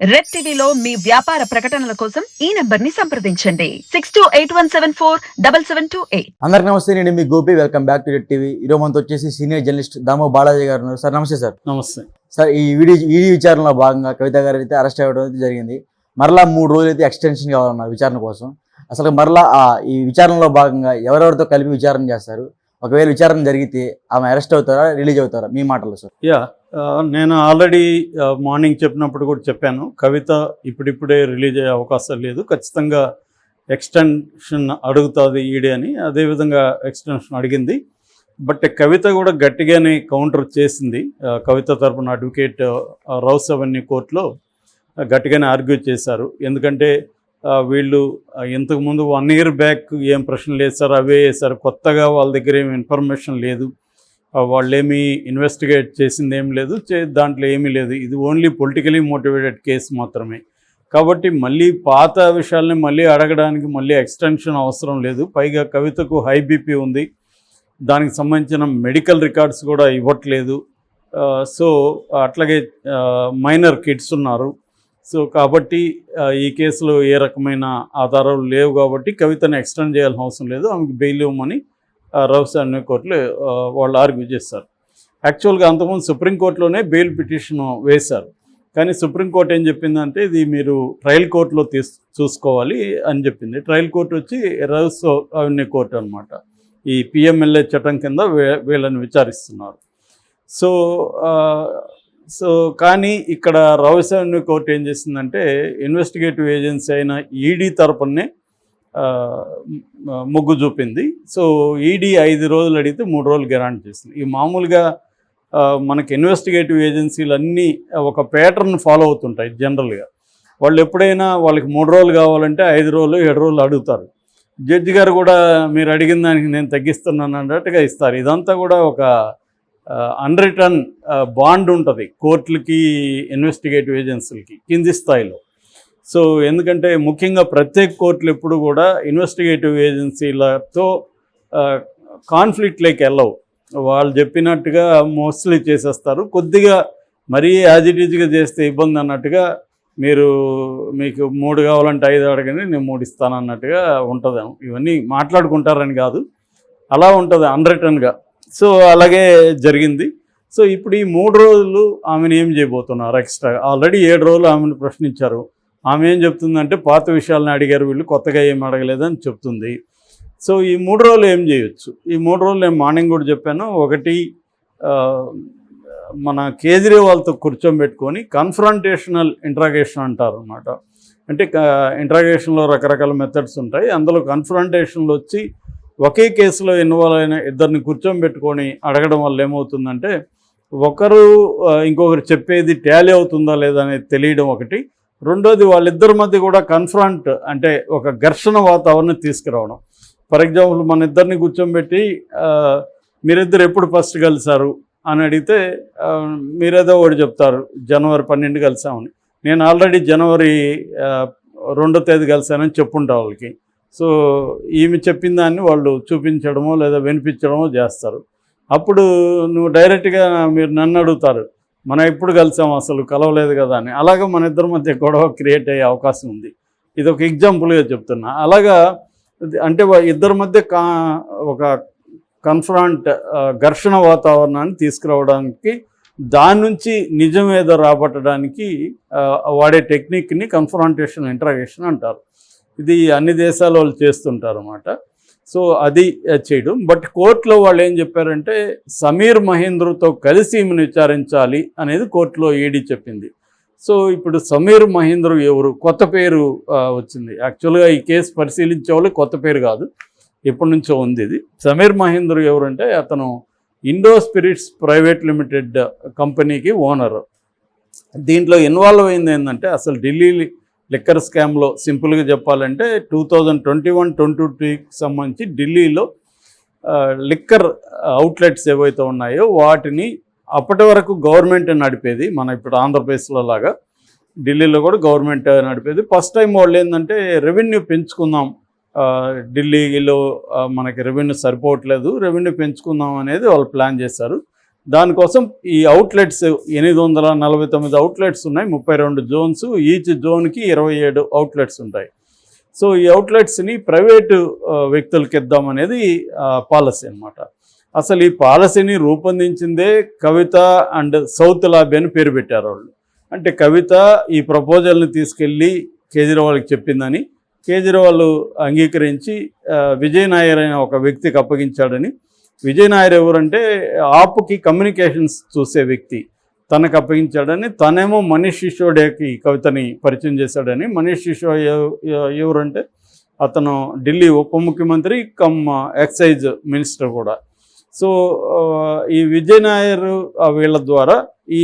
Red టీవీలో మీ వ్యాపార ప్రకటనల కోసం ఈ నంబర్ ని సంప్రదించండి 6281747728. అందరికి నమస్తే, నేను మీ Gopi. Welcome back to red TV. ఈరోజు మనతో వచ్చేసి సీనియర్ జర్నలిస్ట్ దామో బాలాజీ గారు ఉన్నారు. సార్ నమస్తే. సార్ నమస్తే సార్. ఈ ఈడీ విచారణలో భాగంగా కవిత గారు అయితే అరెస్ట్ అవ్వడం అయితే జరిగింది. మరలా 3 రోజులు అయితే ఎక్స్టెన్షన్ కావాలన్నారు విచారణ కోసం. అసలు మరలా ఈ విచారణలో భాగంగా ఎవరెవరితో కలిపి విచారణ చేస్తారు? ఒకవేళ విచారణ జరిగితే ఆమె అరెస్ట్ అవుతారా, రిలీజ్ అవుతారా? మీ మాటలు సార్. నేను ఆల్రెడీ మార్నింగ్ చెప్పినప్పుడు కూడా చెప్పాను, కవిత ఇప్పుడిప్పుడే రిలీజ్ అయ్యే అవకాశం లేదు, ఖచ్చితంగా ఎక్స్టెన్షన్ అడుగుతుంది ఈడీ అని. అదేవిధంగా ఎక్స్టెన్షన్ అడిగింది. బట్ కవిత కూడా గట్టిగానే కౌంటర్ చేసింది. కవిత తరపున అడ్వకేట్ రౌస్ అవెన్యూ కోర్టులో గట్టిగానే ఆర్గ్యూ చేశారు. ఎందుకంటే వీళ్ళు ఇంతకుముందు 1 year బ్యాక్ ఏం ప్రశ్నలు వేశారు అవే వేశారు, కొత్తగా వాళ్ళ దగ్గర ఏమి ఇన్ఫర్మేషన్ లేదు, వాళ్ళు ఏమీ ఇన్వెస్టిగేట్ చేసింది ఏం లేదు, దాంట్లో ఏమీ లేదు. ఇది ఓన్లీ పొలిటికలీ మోటివేటెడ్ కేసు మాత్రమే. కాబట్టి మళ్ళీ పాత విషయాల్ని మళ్ళీ అడగడానికి మళ్ళీ ఎక్స్టెన్షన్ అవసరం లేదు. పైగా కవితకు హై బీపీ ఉంది, దానికి సంబంధించిన మెడికల్ రికార్డ్స్ కూడా ఇవ్వట్లేదు. సో అట్లాగే మైనర్ కిడ్స్ ఉన్నారు. సో కాబట్టి ఈ కేసులో ఏ రకమైన ఆధారాలు లేవు కాబట్టి కవితను ఎక్స్టెండ్ చేయాల్సిన అవసరం లేదు, ఆమెకు బెయిల్ ఇవ్వమని రౌస్ అవెన్యూ కోర్టులో వాళ్ళు ఆర్గ్యూ చేస్తారు. యాక్చువల్గా అంతకుముందు సుప్రీంకోర్టులోనే బెయిల్ పిటిషన్ వేశారు. కానీ సుప్రీంకోర్టు ఏం చెప్పిందంటే ఇది మీరు ట్రయల్ కోర్టులో చూసుకోవాలి అని చెప్పింది. ట్రయల్ కోర్టు వచ్చి రౌస్ అవెన్యూ కోర్టు అనమాట. ఈ పిఎంఎల్ఏ చట్టం కింద వీళ్ళని విచారిస్తున్నారు. సో కానీ ఇక్కడ రౌస్ అవెన్యూ కోర్టు ఏం చేసిందంటే ఇన్వెస్టిగేటివ్ ఏజెన్సీ అయిన ఈడీ తరపునే మొగ్గు చూపింది. సో ఈడీ 5 రోజులు అడిగితే 3 రోజులు గ్రాంట్ చేసింది. ఈ మామూలుగా మనకి ఇన్వెస్టిగేటివ్ ఏజెన్సీలు అన్నీ ఒక ప్యాటర్న్ ఫాలో అవుతుంటాయి. జనరల్గా వాళ్ళు ఎప్పుడైనా వాళ్ళకి 3 రోజులు కావాలంటే 5 రోజులు 7 రోజులు అడుగుతారు. జడ్జి గారు కూడా మీరు అడిగిన దానికి నేను తగ్గిస్తున్నాను అన్నట్టుగా ఇస్తారు. ఇదంతా కూడా ఒక అన్రిటర్న్ బాండ్ ఉంటుంది కోర్టులకి ఇన్వెస్టిగేటివ్ ఏజెన్సీలకి కింది స్థాయిలో. సో ఎందుకంటే ముఖ్యంగా ప్రత్యేక కోర్టులు ఎప్పుడు కూడా ఇన్వెస్టిగేటివ్ ఏజెన్సీలతో కాన్ఫ్లిక్ట్లోకి వెళ్ళవు. వాళ్ళు చెప్పినట్టుగా మోస్ట్లీ చేసేస్తారు. కొద్దిగా మరీ యాజిటీజ్గా చేస్తే ఇబ్బంది అన్నట్టుగా మీకు 3 కావాలంటే 5 అడగండి, నేను 3 ఇస్తాను అన్నట్టుగా ఉంటుంది. ఇవన్నీ మాట్లాడుకుంటారని కాదు, అలా ఉంటుంది అన్రిటర్న్గా. సో అలాగే జరిగింది. సో ఇప్పుడు ఈ 3 రోజులు ఆమెను ఏం చేయబోతున్నారు ఎక్స్ట్రా? ఆల్రెడీ 7 రోజులు ఆమెను ప్రశ్నించారు. ఆమె ఏం చెప్తుందంటే పాత విషయాలను అడిగారు వీళ్ళు, కొత్తగా ఏం అడగలేదని చెప్తుంది. సో ఈ 3 రోజులు ఏం చేయొచ్చు? ఈ 3 రోజులు నేను మార్నింగ్ కూడా చెప్పాను. ఒకటి, మన కేజ్రీవాల్తో కూర్చోబెట్టుకొని కన్ఫ్రంటేషనల్ ఇంట్రాగేషన్ అంటారు అన్నమాట. అంటే ఇంట్రాగేషన్లో రకరకాల మెథడ్స్ ఉంటాయి. అందులో కన్ఫ్రంటేషన్లో వచ్చి ఒకే కేసులో ఇన్వాల్వ్ అయిన ఇద్దరిని కూర్చోబెట్టుకొని అడగడం వల్ల ఏమవుతుందంటే ఒకరు ఇంకొకరు చెప్పేది టాలీ అవుతుందా లేదా అనేది తెలియడం ఒకటి. రెండోది, వాళ్ళిద్దరి మధ్య కూడా కన్ఫ్రంట్ అంటే ఒక ఘర్షణ వాతావరణం తీసుకురావడం. ఫర్ ఎగ్జాంపుల్ మన ఇద్దరిని కూర్చోబెట్టి మీరిద్దరు ఎప్పుడు ఫస్ట్ కలిసారు అని అడిగితే మీరేదో ఒకటి చెప్తారు, జనవరి 12 కలిసామని. నేను ఆల్రెడీ జనవరి 2వ తేదీ కలిసానని చెప్పుంటా వాళ్ళకి. సో ఈమె చెప్పిన దాన్ని వాళ్ళు చూపించడమో లేదా వినిపించడమో చేస్తారు. అప్పుడు నువ్వు డైరెక్ట్గా మీరు నన్ను అడుగుతారు, మనం ఎప్పుడు కలిసాము, అసలు కలవలేదు కదా అని. అలాగా మన ఇద్దరి మధ్య గొడవ క్రియేట్ అయ్యే అవకాశం ఉంది. ఇది ఒక ఎగ్జాంపుల్గా చెప్తున్నా. అలాగా అంటే ఇద్దరి మధ్య ఒక కన్ఫ్రంట్ ఘర్షణ వాతావరణాన్ని తీసుకురావడానికి, దాని నుంచి నిజం ఏదో రాబట్టడానికి వాడే టెక్నిక్ని కన్ఫ్రంటేషన్ ఇంట్రాగేషన్ అంటారు. ఇది అన్ని దేశాల వాళ్ళు చేస్తుంటారు అన్నమాట. సో అది చేయడం. బట్ కోర్టులో వాళ్ళు ఏం చెప్పారంటే సమీర్ మహేంద్రతో కలిసి ఈమెను విచారించాలి అనేది కోర్టులో ఈడీ చెప్పింది. సో ఇప్పుడు సమీర్ మహేంద్ర ఎవరు? కొత్త పేరు వచ్చింది. యాక్చువల్గా ఈ కేసు పరిశీలించే వాళ్ళు కొత్త పేరు కాదు, ఎప్పటి నుంచో ఉంది ఇది. సమీర్ మహేంద్ర ఎవరంటే అతను ఇండో స్పిరిట్స్ ప్రైవేట్ లిమిటెడ్ కంపెనీకి ఓనర్. దీంట్లో ఇన్వాల్వ్ అయింది ఏంటంటే అసలు ఢిల్లీ లిక్కర్ స్కామ్లో సింపుల్గా చెప్పాలంటే 2021-22కి సంబంధించి ఢిల్లీలో లిక్కర్ అవుట్లెట్స్ ఏవైతే ఉన్నాయో వాటిని అప్పటి వరకు గవర్నమెంట్ నడిపేది. మన ఇప్పుడు ఆంధ్రప్రదేశ్లో లాగా ఢిల్లీలో కూడా గవర్నమెంట్ నడిపేది. ఫస్ట్ టైం వాళ్ళు ఏంటంటే రెవెన్యూ పెంచుకుందాం, ఢిల్లీలో మనకి రెవెన్యూ సరిపోవట్లేదు, రెవెన్యూ పెంచుకుందాం అనేది వాళ్ళు ప్లాన్ చేశారు. దానికోసం ఈ అవుట్లెట్స్ 849 అవుట్లెట్స్ ఉన్నాయి, 32 జోన్స్, ఈచ్ జోన్కి 27 అవుట్లెట్స్ ఉంటాయి. సో ఈ అవుట్లెట్స్ని ప్రైవేటు వ్యక్తులకి ఇద్దామనేది పాలసీ అన్నమాట. అసలు ఈ పాలసీని రూపొందించిందే కవిత అండ్ సౌత్ లాబీ అని పేరు పెట్టారు వాళ్ళు. అంటే కవిత ఈ ప్రపోజల్ని తీసుకెళ్ళి కేజ్రీవాల్కి చెప్పిందని, కేజ్రీవాల్ అంగీకరించి విజయ్ నాయర్ అనే ఒక వ్యక్తికి అప్పగించాడని. విజయ్ నాయర్ ఎవరంటే ఆప్కి కమ్యూనికేషన్స్ చూసే వ్యక్తి, తనకు అప్పగించాడని. తనేమో మనీష్ సిసోడియాకి కవితని పరిచయం చేశాడని. మనీష్ సిసోడియా ఎవరంటే అతను ఢిల్లీ ఉప ముఖ్యమంత్రి కమ్ ఎక్సైజ్ మినిస్టర్ కూడా. సో ఈ విజయ్ నాయర్ వీళ్ళ ద్వారా ఈ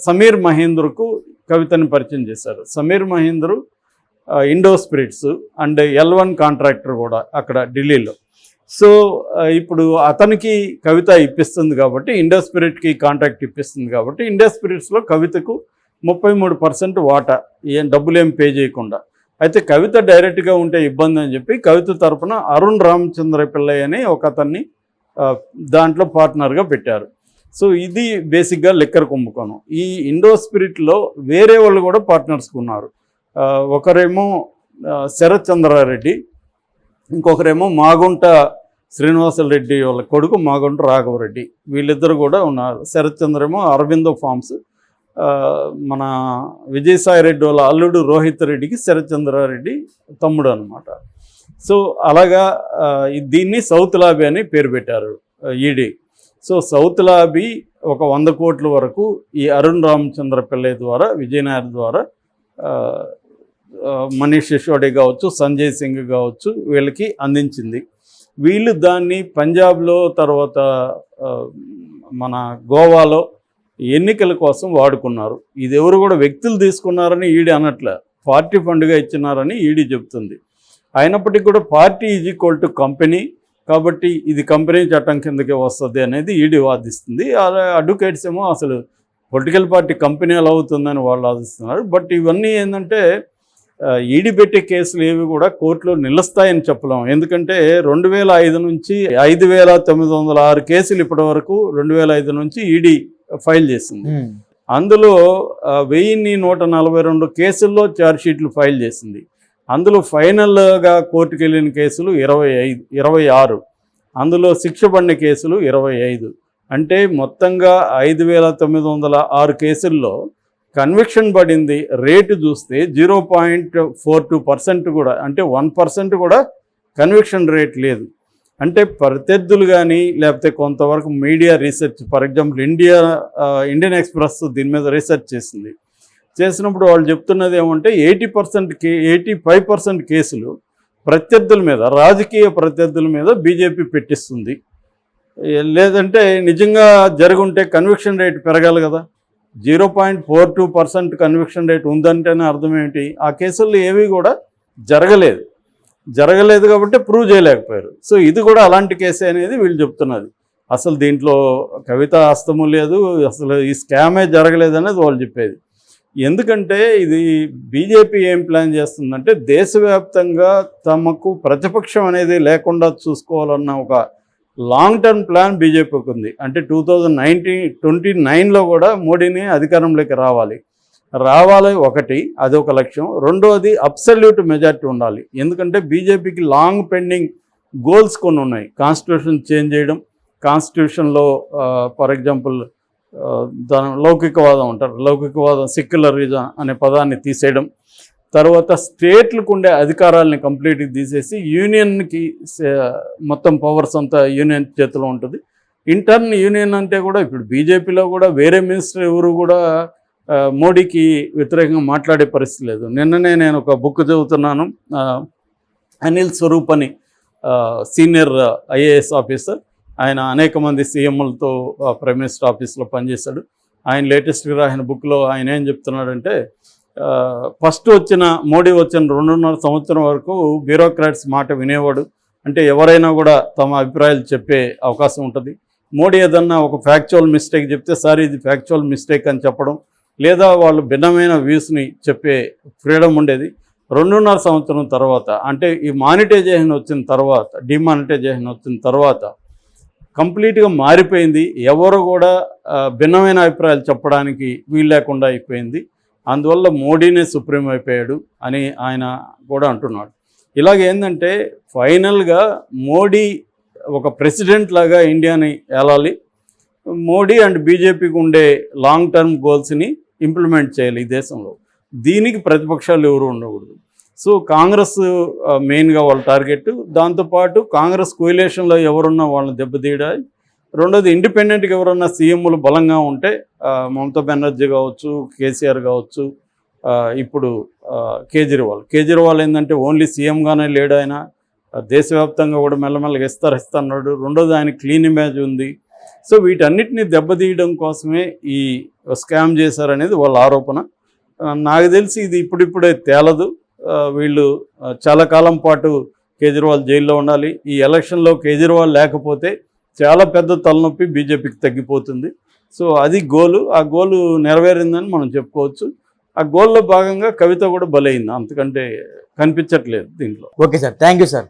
సమీర్ మహేంద్రకు కవితని పరిచయం చేశారు. Sameer Mahendru Indo spirits and L1 contractor కూడా అక్కడ ఢిల్లీలో. సో ఇప్పుడు అతనికి కవిత ఇప్పిస్తుంది కాబట్టి, ఇండో స్పిరిట్కి కాంట్రాక్ట్ ఇప్పిస్తుంది కాబట్టి, ఇండో స్పిరిట్స్లో కవితకు 33% వాటా, ఏం డబ్బులు ఏం పే చేయకుండా. అయితే కవిత డైరెక్ట్గా ఉంటే ఇబ్బంది అని చెప్పి కవిత తరపున అరుణ్ రామచంద్ర పిల్లై అని ఒక అతన్ని దాంట్లో పార్ట్నర్గా పెట్టారు. సో ఇది బేసిక్గా లిక్కర్ కుంభకోణం. ఈ ఇండో స్పిరిట్లో వేరే వాళ్ళు కూడా పార్ట్నర్స్గా ఉన్నారు. ఒకరేమో శరత్ చంద్రారెడ్డి, ఇంకొకరేమో మాగుంట శ్రీనివాసరెడ్డి వాళ్ళ కొడుకు మాగుంట రాఘవరెడ్డి, వీళ్ళిద్దరు కూడా ఉన్నారు. శరత్ చంద్ర ఏమో అరవిందో ఫార్మ్స్, మన విజయసాయి రెడ్డి వాళ్ళ అల్లుడు రోహిత్ రెడ్డికి శరత్ చంద్రారెడ్డి తమ్ముడు అనమాట. సో అలాగా దీన్ని సౌత్ లాబీ అని పేరు పెట్టారు ఈడీ. సో సౌత్ లాబీ ఒక 100 కోట్ల వరకు ఈ అరుణ్ రామచంద్ర పిల్లై ద్వారా, విజయ్ నాయర్ ద్వారా, మనీష్ సిసోడియా కావచ్చు, సంజయ్ సింగ్ కావచ్చు, వీళ్ళకి అందించింది. వీళ్ళు దాన్ని పంజాబ్లో, తర్వాత మన గోవాలో ఎన్నికల కోసం వాడుకున్నారు. ఇది ఎవరు కూడా వ్యక్తులు తీసుకున్నారని ఈడీ అనట్లే, పార్టీ ఫండ్గా ఇచ్చినారని ఈడీ చెబుతుంది. అయినప్పటికీ కూడా party is equal to company కాబట్టి ఇది కంపెనీ చట్టం కిందకే వస్తుంది అనేది ఈడీ వాదిస్తుంది. అడ్వకేట్స్ ఏమో అసలు పొలిటికల్ పార్టీ కంపెనీ ఎలా అవుతుందని వాళ్ళు వాదిస్తున్నారు. బట్ ఇవన్నీ ఏంటంటే ఈడీ పెట్టే కేసులు ఏవి కూడా కోర్టులో నిలుస్తాయని చెప్పలేము. ఎందుకంటే 2005 నుంచి 5,906 కేసులు ఇప్పటి వరకు 2005 నుంచి ఈడీ ఫైల్ చేసింది. అందులో 1142 కేసుల్లో ఛార్జ్షీట్లు ఫైల్ చేసింది. అందులో ఫైనల్గా కోర్టుకు వెళ్ళిన కేసులు 26, అందులో శిక్ష పడిన కేసులు 25. అంటే మొత్తంగా 5,906 కేసుల్లో కన్విక్షన్ పడింది రేటు చూస్తే 0.42% కూడా, అంటే 1% కూడా కన్విక్షన్ రేట్ లేదు. అంటే ప్రత్యర్థులు కానీ లేకపోతే కొంతవరకు media research, for example Indian express దీని మీద రీసెర్చ్ చేసినప్పుడు వాళ్ళు చెప్తున్నది ఏమంటే 85% కేసులు ప్రత్యర్థుల మీద, రాజకీయ ప్రత్యర్థుల మీద బీజేపీ పెట్టిస్తుంది. లేదంటే నిజంగా జరుగుంటే కన్విక్షన్ రేట్ పెరగాలి కదా. 0.42% కన్విక్షన్ రేట్ ఉందంటేనే అర్థం ఏంటి? ఆ కేసుల్లో ఏవి కూడా జరగలేదు కాబట్టి ప్రూవ్ చేయలేకపోయారు. సో ఇది కూడా అలాంటి కేసే అనేది వీళ్ళు చెప్తున్నది. అసలు దీంట్లో కవిత హస్తము లేదు, అసలు ఈ స్కామే జరగలేదు అనేది వాళ్ళు చెప్పేది. ఎందుకంటే ఇది బీజేపీ ఏం ప్లాన్ చేస్తుందంటే దేశవ్యాప్తంగా తమకు ప్రతిపక్షం అనేది లేకుండా చూసుకోవాలన్న ఒక లాంగ్ టర్మ్ ప్లాన్ బీజేపీకి ఉంది. అంటే 2029లో కూడా మోడీని అధికారంలోకి రావాలి ఒకటి, అదొక లక్ష్యం. రెండోది అబ్సల్యూట్ మెజారిటీ ఉండాలి. ఎందుకంటే బీజేపీకి లాంగ్ పెండింగ్ గోల్స్ కొన్ని ఉన్నాయి. కాన్స్టిట్యూషన్ చేంజ్ చేయడం, కాన్స్టిట్యూషన్లో ఫర్ ఎగ్జాంపుల్ దాని లౌకికవాదం అంటారు, లౌకికవాదం సెక్యులరిజం అనే పదాన్ని తీసేయడం, తర్వాత స్టేట్లకు ఉండే అధికారాలని కంప్లీట్గా తీసేసి యూనియన్కి మొత్తం పవర్స్ అంతా యూనియన్ చేతిలో ఉంటుంది. ఇంటర్న్ యూనియన్ అంటే కూడా ఇప్పుడు బీజేపీలో కూడా వేరే మినిస్టర్ ఎవరు కూడా మోడీకి వ్యతిరేకంగా మాట్లాడే పరిస్థితి లేదు. నిన్ననే నేను ఒక బుక్ చదువుతున్నాను, అనిల్ స్వరూప్ అని సీనియర్ ఐఏఎస్ ఆఫీసర్. ఆయన అనేక మంది సీఎంలతో ప్రైమ్ మినిస్టర్ ఆఫీస్లో పనిచేశాడు. ఆయన లేటెస్ట్గా రాసిన బుక్లో ఆయన ఏం చెప్తున్నాడంటే, మోడీ వచ్చిన 2.5 సంవత్సరం వరకు బ్యూరోక్రాట్స్ మాట వినేవాడు. అంటే ఎవరైనా కూడా తమ అభిప్రాయాలు చెప్పే అవకాశం ఉంటుంది. మోడీ ఏదన్నా ఒక ఫ్యాక్చువల్ మిస్టేక్ చెప్తే సార్ ఇది ఫ్యాక్చువల్ మిస్టేక్ అని చెప్పడం, లేదా వాళ్ళు భిన్నమైన వ్యూస్ని చెప్పే ఫ్రీడమ్ ఉండేది. 2.5 సంవత్సరం తర్వాత, అంటే ఈ మానిటైజేషన్ వచ్చిన తర్వాత, డిమానిటైజేషన్ వచ్చిన తర్వాత కంప్లీట్గా మారిపోయింది. ఎవరు కూడా భిన్నమైన అభిప్రాయాలు చెప్పడానికి వీలు లేకుండా అయిపోయింది. అందువల్ల మోడీనే సుప్రీం అయిపోయాడు అని ఆయన కూడా అంటున్నాడు. ఇలాగేందంటే ఫైనల్గా మోడీ ఒక ప్రెసిడెంట్ లాగా ఇండియాని ఏలాలి. మోడీ అండ్ బీజేపీకి ఉండే లాంగ్ టర్మ్ గోల్స్ని ఇంప్లిమెంట్ చేయాలి ఈ దేశంలో. దీనికి ప్రతిపక్షాలు ఎవరు ఉండకూడదు. సో కాంగ్రెస్ మెయిన్గా వాళ్ళ టార్గెట్. దాంతోపాటు కాంగ్రెస్ కోయిలేషన్లో ఎవరున్నా వాళ్ళని దెబ్బతీయడాలి. రెండోది ఇండిపెండెంట్గా ఎవరన్నా సీఎంలు బలంగా ఉంటే మమతా బెనర్జీ కావచ్చు, కేసీఆర్ కావచ్చు, ఇప్పుడు కేజ్రీవాల్ ఏంటంటే ఓన్లీ సీఎంగానే లేడు ఆయన, దేశవ్యాప్తంగా కూడా మెల్లమెల్లగా ఇస్తాన్నాడు. రెండోది ఆయన క్లీన్ ఇమేజ్ ఉంది. సో వీటన్నిటిని దెబ్బతీయడం కోసమే ఈ స్కామ్ చేశారనేది వాళ్ళ ఆరోపణ. నాకు తెలిసి ఇది ఇప్పుడిప్పుడే తేలదు. వీళ్ళు చాలా కాలం పాటు కేజ్రీవాల్ జైల్లో ఉండాలి. ఈ ఎలక్షన్లో కేజ్రీవాల్ లేకపోతే చాలా పెద్ద తలనొప్పి బీజేపీకి తగ్గిపోతుంది. సో అది గోలు. ఆ గోలు నెరవేరిందని మనం చెప్పుకోవచ్చు. ఆ గోల్లో భాగంగా కవిత కూడా బలైంది, అంతకంటే కనిపించట్లేదు దీంట్లో. Okay sir, thank you sir.